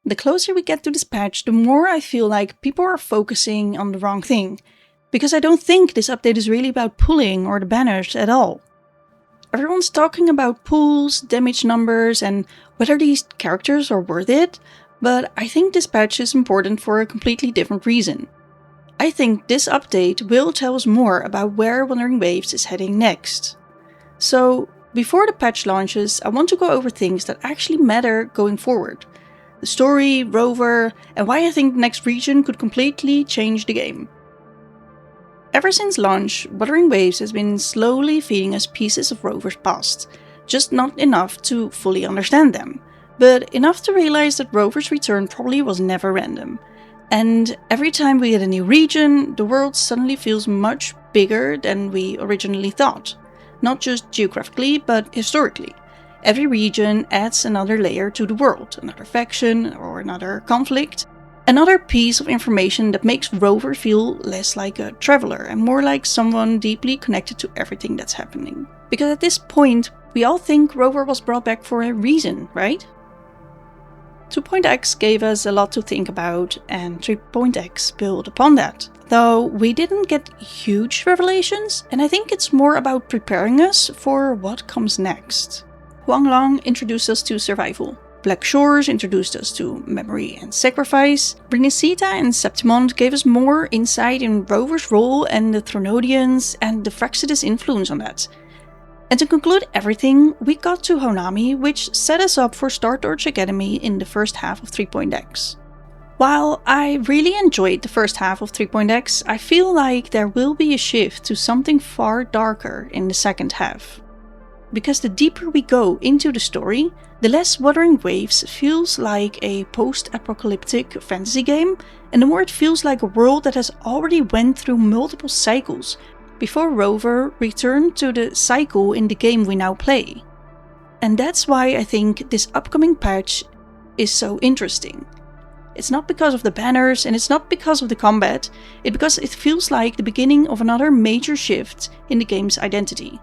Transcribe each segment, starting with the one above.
The closer we get to this patch, the more I feel like people are focusing on the wrong thing, because I don't think this update is really about pulling or the banners at all. Everyone's talking about pulls, damage numbers, and whether these characters are worth it, but I think this patch is important for a completely different reason. I think this update will tell us more about where Wuthering Waves is heading next. So, before the patch launches, I want to go over things that actually matter going forward. The story, Rover, and why I think the next region could completely change the game. Ever since launch, Wuthering Waves has been slowly feeding us pieces of Rover's past, just not enough to fully understand them, but enough to realize that Rover's return probably was never random. And every time we hit a new region, the world suddenly feels much bigger than we originally thought. Not just geographically, but historically. Every region adds another layer to the world, another faction or another conflict, another piece of information that makes Rover feel less like a traveler and more like someone deeply connected to everything that's happening. Because at this point, we all think Rover was brought back for a reason, right? 2.x gave us a lot to think about, and 3.x built upon that. Though we didn't get huge revelations, and I think it's more about preparing us for what comes next. Huanglong introduced us to survival. Black Shores introduced us to memory and sacrifice. Brinicita and Septimond gave us more insight in Rover's role and the Thronodians and the Fraxidus influence on that. And to conclude everything, we got to Honami, which set us up for Startorch Academy in the first half of 3.x. While I really enjoyed the first half of 3.x, I feel like there will be a shift to something far darker in the second half. Because the deeper we go into the story, the less Wuthering Waves feels like a post-apocalyptic fantasy game, and the more it feels like a world that has already went through multiple cycles before Rover returned to the cycle in the game we now play. And that's why I think this upcoming patch is so interesting. It's not because of the banners and it's not because of the combat, it's because it feels like the beginning of another major shift in the game's identity.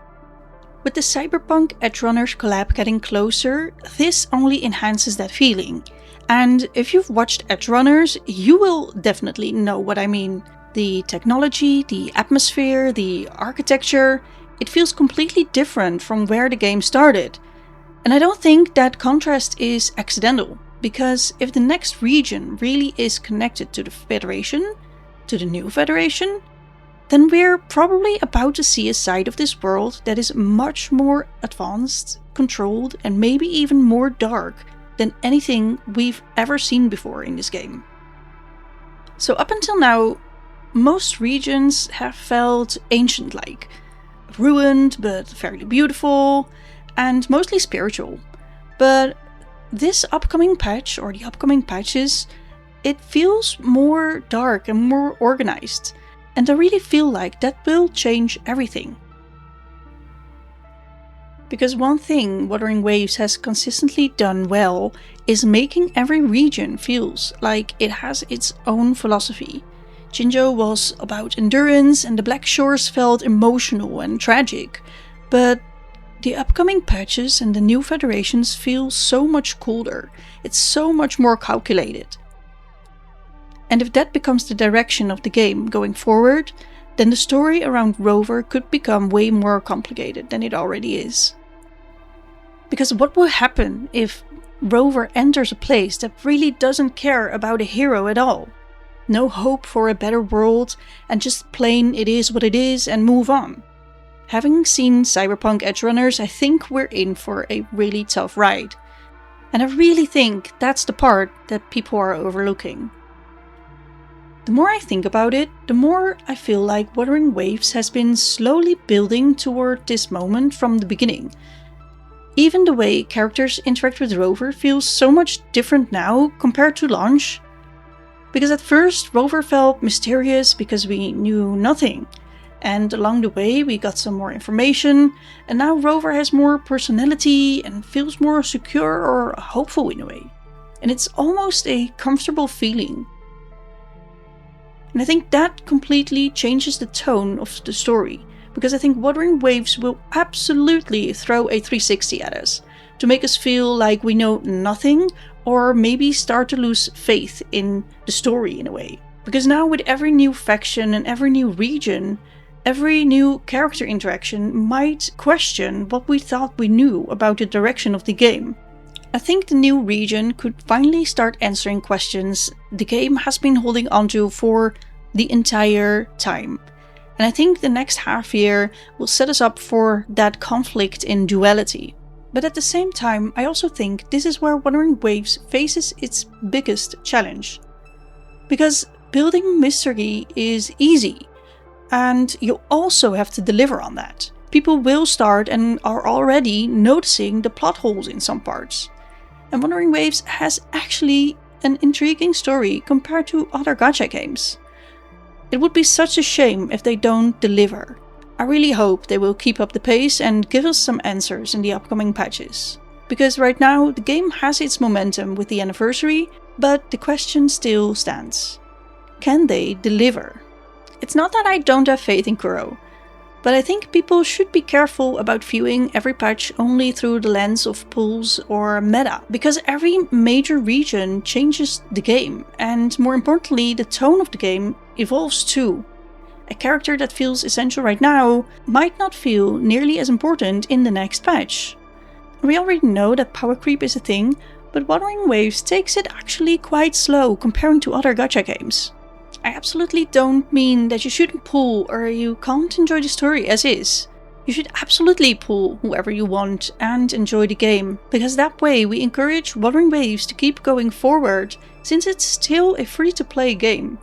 With the Cyberpunk Edgerunners collab getting closer, this only enhances that feeling. And if you've watched Edgerunners, you will definitely know what I mean. The technology, the atmosphere, the architecture, it feels completely different from where the game started. And I don't think that contrast is accidental, because if the next region really is connected to the Federation, to the new Federation, then we're probably about to see a side of this world that is much more advanced, controlled, and maybe even more dark than anything we've ever seen before in this game. So up until now, most regions have felt ancient-like, ruined but fairly beautiful, and mostly spiritual. But this upcoming patch, or the upcoming patches, it feels more dark and more organized. And I really feel like that will change everything. Because one thing Wuthering Waves has consistently done well is making every region feels like it has its own philosophy. Jinzhou was about endurance and the Black Shores felt emotional and tragic, but the upcoming patches and the new federations feel so much colder. It's so much more calculated. And if that becomes the direction of the game going forward, then the story around Rover could become way more complicated than it already is. Because what will happen if Rover enters a place that really doesn't care about a hero at all? No hope for a better world, and just plain it is what it is and move on. Having seen Cyberpunk Edgerunners, I think we're in for a really tough ride. And I really think that's the part that people are overlooking. The more I think about it, the more I feel like Wuthering Waves has been slowly building toward this moment from the beginning. Even the way characters interact with Rover feels so much different now compared to launch. Because at first Rover felt mysterious because we knew nothing, and along the way we got some more information, and now Rover has more personality and feels more secure or hopeful in a way. And it's almost a comfortable feeling. And I think that completely changes the tone of the story, because I think Wuthering Waves will absolutely throw a 360 at us. to make us feel like we know nothing, or maybe start to lose faith in the story in a way. Because now with every new faction and every new region, every new character interaction might question what we thought we knew about the direction of the game. I think the new region could finally start answering questions the game has been holding onto for the entire time. And I think the next half year will set us up for that conflict in duality. But at the same time, I also think this is where Wuthering Waves faces its biggest challenge. Because building mystery is easy, and you also have to deliver on that. People will start and are already noticing the plot holes in some parts. And Wuthering Waves has actually an intriguing story compared to other gacha games. It would be such a shame if they don't deliver. I really hope they will keep up the pace and give us some answers in the upcoming patches. Because right now the game has its momentum with the anniversary, but the question still stands. Can they deliver? It's not that I don't have faith in Kuro, but I think people should be careful about viewing every patch only through the lens of pulls or meta, because every major region changes the game, and more importantly, the tone of the game evolves too. A character that feels essential right now might not feel nearly as important in the next patch. We already know that power creep is a thing, but Wuthering Waves takes it actually quite slow comparing to other gacha games. I absolutely don't mean that you shouldn't pull or you can't enjoy the story as is. You should absolutely pull whoever you want and enjoy the game, because that way we encourage Wuthering Waves to keep going forward, since it's still a free-to-play game.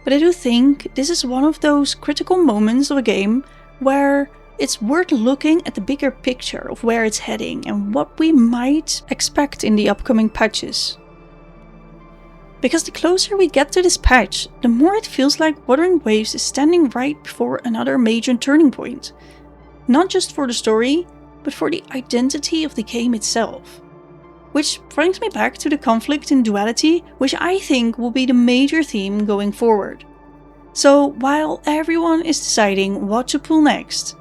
But I do think this is one of those critical moments of a game where it's worth looking at the bigger picture of where it's heading and what we might expect in the upcoming patches. Because the closer we get to this patch, the more it feels like Wuthering Waves is standing right before another major turning point. Not just for the story, but for the identity of the game itself. Which brings me back to the conflict in duality, which I think will be the major theme going forward. So while everyone is deciding what to pull next,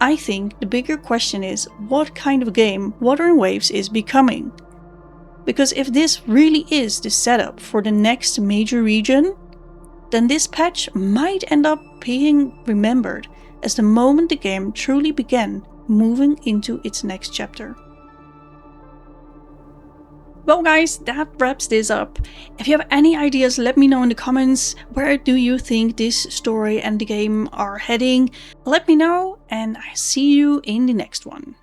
I think the bigger question is what kind of game Wuthering Waves is becoming. Because if this really is the setup for the next major region, then this patch might end up being remembered as the moment the game truly began moving into its next chapter. Well guys, that wraps this up. If you have any ideas, let me know in the comments. Where do you think this story and the game are heading? Let me know, and I see you in the next one.